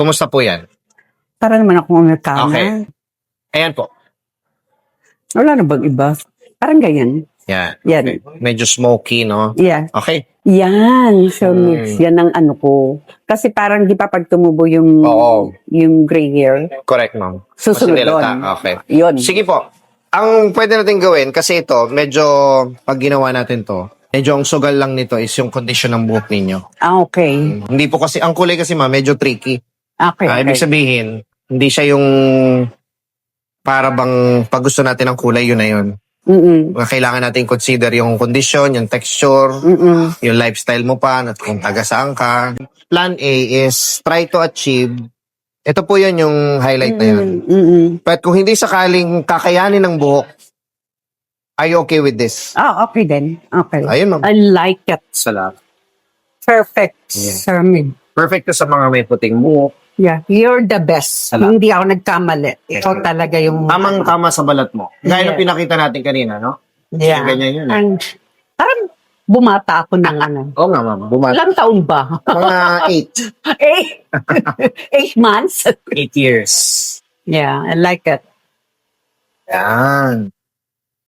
Kumusta po yan? Para naman akong Amerikana. Okay. Ayan po. Wala na bang iba? Parang ganyan. Yan. Yan. Okay. Medyo smoky, no? Yeah. Okay. Yan. So, mix. Yan ang ano ko. Kasi parang di pa pag tumubo yung, Oo. yung gray hair, Correct, ma'am. susunod Mas doon. nilata. Okay. Yun. Sige po. Ang pwede natin gawin, kasi ito, medyo, pag ginawa natin to, medyo ang sugal lang nito is yung condition ng buhok ninyo. Okay. Hindi po kasi, ang kulay kasi ma'am, medyo tricky. Okay. Ibig sabihin, hindi siya yung para bang pag gusto natin ng kulay, yun na yun. Kailangan natin consider yung condition, yung texture, yung lifestyle mo pa, at kung taga saan ka. Plan A is try to achieve. Ito po yun yung highlight na yun. But kung hindi sakaling kakayanin ng buhok, are you okay with this? Oh, okay then. Okay. Ayun, ma'am. I like it. Salamat. Perfect, Yeah. Sir Mid. Perfect to sa mga may puting buhok. Yeah, you're the best. Salamat. Hindi ako nagkamali. Ikaw talaga yung... Tamang-tama sa balat mo. Gaya ng Yeah. pinakita natin kanina, no? Yeah. Ganyan yun. And parang bumata ako ng ano. Oo nga, ma'am. Bumata. Ilang taon ba? Mga 8 months? 8 years. Yeah, I like it. Yan.